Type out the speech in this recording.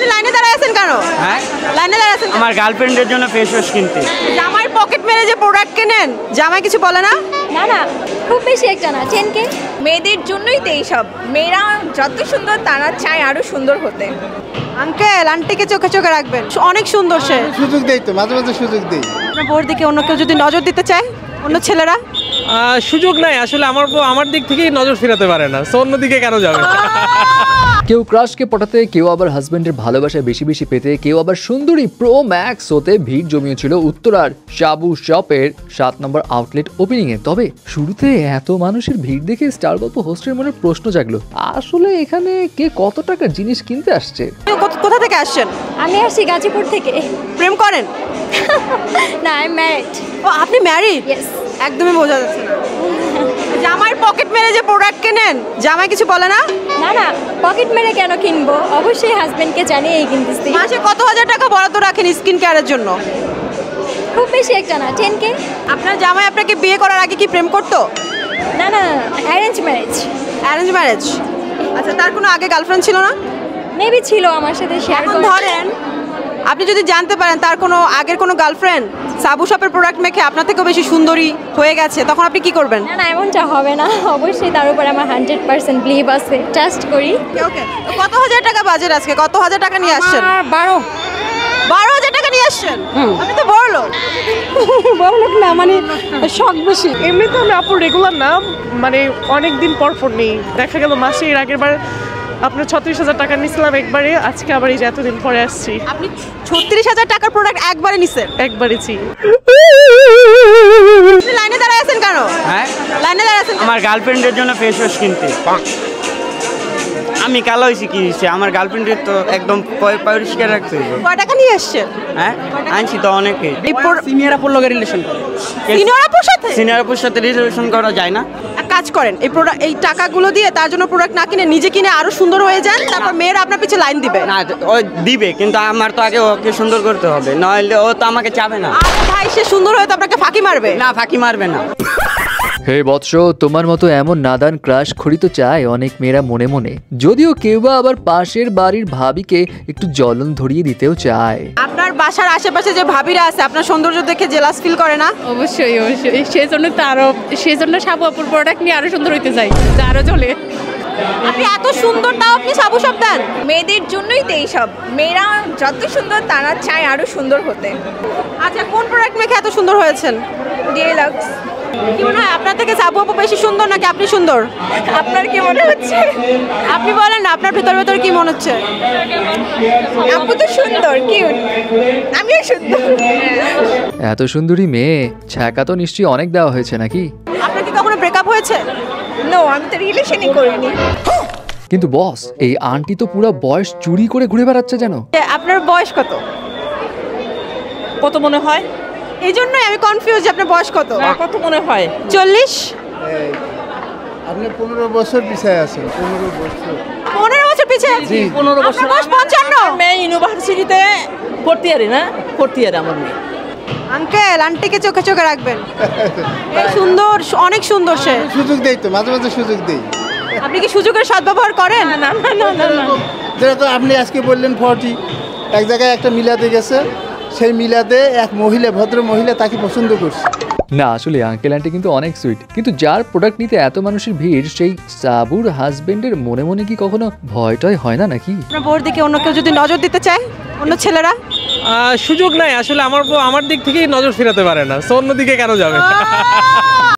আপনি লাইনে দাঁড়ায় আছেন কেন? হ্যাঁ, লাইনে দাঁড়ায় আছেন আমার গার্লফ্রেন্ডের জন্য ফেস ওয়াশ কিনতে। জামাই পকেট মেরে যে প্রোডাক্ট কেনেন, জামাই কিছু বলে না? না না, খুব বেশি একটা না, 10K। মেয়েদের জন্যই তো এইসব, মেয়েরা যত সুন্দর তারা চায় আরো সুন্দর হতে। আঙ্কেল আন্টিকে চোখে চোখে রাখবেন, অনেক সুন্দর সে। সুযোগ দেই তো, মাঝে মাঝে সুযোগ দেই। আপনার বোর দিকে অন্য কেউ যদি নজর দিতে চায়, অন্য ছেলেরা? সুযোগ নাই আসলে, আমার দিক থেকেই নজর ফেরাতে পারে না, সো অন্যদিকে কেন যাবে? কেউ ক্রাশকে পটাতে, কেউ আবার হাজবেন্ডের ভালোবাসায় বেশি বেশি পেতে, কেউ আবার সুন্দরী প্রো ম্যাক্স হতে ভিড় জমিয়েছিল উত্তরার সাবু শপের 7 নম্বর আউটলেট ওপেনিং এ। তবে শুরুতে এত মানুষের ভিড় দেখে স্টার গল্প হোস্টের মনে প্রশ্ন জাগলো, আসলে এখানে কে কত টাকার জিনিস কিনতে আসছে? কোথা থেকে আসছেন? আমি আসছি গাজীপুর থেকে। প্রেম করেন? না, আই এম ম্যারিড। ও, আপনি ম্যারিড? ইয়েস। একদমই বোঝা যাচ্ছে না। জামাই পকেট মেরে যে প্রোডাক্ট কেনেন, জামাই কিছু বলে না? না না, পকেট মেরে কেন কিনবো, অবশ্যই হাজবেন্ডকে জানিয়েই কিনতেছি। মাসে কত হাজার টাকা বরাদ্দ রাখেন স্কিন কেয়ারের জন্য? খুব বেশি একটা না, 10K। আপনার জামাই আপনাকে বিয়ে করার আগে কি প্রেম করতো? না না, অ্যারেঞ্জ ম্যারেজ। Arrange marriage? আচ্ছা, তার কোনো আগে গার্লফ্রেন্ড ছিল না? মেবি ছিল, আমার সাথে শেয়ার এখন ধরেন আপনি যদি জানতে পারেন তার কোনো আগের কোনো গার্লফ্রেন্ড সাবু শপের প্রোডাক্ট মেখে আপনার থেকেও বেশি সুন্দরী হয়ে গেছে, তখন আপনি কি করবেন? না না, এমনটা হবে না, অবশ্যই তার উপর আমার 100% বিলিভ আছে, ট্রাস্ট করি। ওকে, কত হাজার টাকা বাজেট আজকে? কত হাজার টাকা নিয়ে আসছেন? 12,000 টাকা নিয়ে আসছেন? আপনি তো বড় লোক। বড় লোক না, মানে শখ বেশি। এমনি তো আমি আপুর রেগুলার না, মানে অনেক দিন পর পর নেই। দেখা গেল মাসে এর আগের বার আপনার 36,000 টাকা নিয়েছিলাম একবারে, আজকে আবার এই যে এতদিন পরে আসছি। আপনি 36,000 টাকার প্রোডাক্ট একবারে নিছেন? একবারে জি। আপনি লাইনে দাঁড়ায় আছেন কেন? হ্যাঁ, লাইনে দাঁড়ায় আছেন? আমার গার্লফ্রেন্ডের জন্য ফেস ওয়াশ কিনতে। আমি কালো হয়েছি কি হয়েছে, আমার গার্লফ্রেন্ডের তো একদম পরিষ্কার রাখতে হবে। কয় টাকা নিয়ে আসছেন? হ্যাঁ, আনছি তো অনেকে। সিনিয়র আপুর লগে রিলেশন করে। সিনিয়র আপুর সাথে? সিনিয়র আপুর সাথে রিলেশন করা যায় না। এক কাজ করেন, এই টাকাগুলো দিয়ে তার জন্য প্রোডাক্ট না কিনে নিজে কিনে আরো সুন্দর হয়ে যান, তারপর মেয়েরা আপনার পিছে লাইন দিবে। না, ও দিবে, কিন্তু আমার তো আগে ওকে সুন্দর করতে হবে, নইলে ও তো আমাকে চাবে না। আরে ভাই, সে সুন্দর হয়ে তো আপনাকে ফাঁকি মারবে। না, ফাঁকি মারবে না। হে বৎস, তোমার মতো এমন নাদান ক্রাশ খড়ি তো চায় অনেক মেয়েরা মনে মনে, যদিও কেউ বা আবার পাশের বাড়ির ভাবিকে একটু জ্বলন ধরিয়ে দিতেও চায়। আপনার বাসার আশেপাশে যে ভাবিরা আছে আপনার সৌন্দর্য দেখে জেলাস ফিল করে না? অবশ্যই অবশ্যই, সেই জন্য সাবু আপুর প্রোডাক্ট নিয়ে আরো সুন্দর হইতে চাই, যা আরো চলে। আপনি এত সুন্দর, তাও আপনি সাবু শপ দেন? মেয়েদের জন্যই তো এইসব, মেয়েরা যত সুন্দর তারা চায় আরো সুন্দর হতে। আচ্ছা, কোন প্রোডাক্ট মেখে এত সুন্দর হয়েছেন? ডিলাক্স। কি মনে হয় আপনার থেকে সাবু আপু বেশি সুন্দর নাকি আপনি সুন্দর? আপনার কি মনে হচ্ছে? আপনি বলেন না, আপনার ভেতর ভেতর কি মনে হচ্ছে? আপু তো সুন্দর, কিউট, আমিও সুন্দর। এত সুন্দরী মেয়ে, ছ্যাঁকা তো নিশ্চয়ই অনেক দেওয়া হয়েছে নাকি? আপনার কি কখনো ব্রেকআপ হয়েছে? নো, আমি তো রিলেশনই করিনি। কিন্তু বস, এই আন্টি তো পুরো বয়স চুরি করে ঘুরে বেড়াচ্ছে যেন। আপনার বয়স কত? কত মনে হয়? এই জন্যই আমি কনফিউজ, আপনার বয়স কত? কত মনে হয়? 40? আপনি 15 বছর পিছায় আছেন। 15 বছর। 15 বছর পিছিয়ে আছি? 15 বছর। আপনার বয়স 55? মেয়ে ইউনিভার্সিটিতে ভর্তি আরে না, ভর্তি আরে আমার মেয়ে। আঙ্কেল আন্টিকে চোখে চোখে রাখবেন, এই সুন্দর, অনেক সুন্দর সে। সুযোগ দেই তো, মাঝে মাঝে সুযোগ দেই। আপনি কি সুযোগের সদ্ব্যবহার করেন? না না না না না। যেটা আপনি আজকে বললেন 40, এক জায়গায় একটা মিলাদে গেছে, সেই মিলাদে এক মহিলা, ভদ্র মহিলা তাকে পছন্দ করছে। না, আসলে আঙ্কেল আন্টি কিন্তু অনেক সুইট, কিন্তু যার প্রোডাক্ট নিতে এত মানুষের ভিড়, সেই সাবুর হাজবেন্ডের মনে মনে কি কখনো ভয়টাই হয় না নাকি? আপনার বোর দিকে অন্য কেউ যদি নজর দিতে চায়, অন্য ছেলেরা? সুযোগ নাই আসলে, আমার দিক থেকেই নজর ফেরাতে পারে না, সো অন্যদিকে কেন যাবে?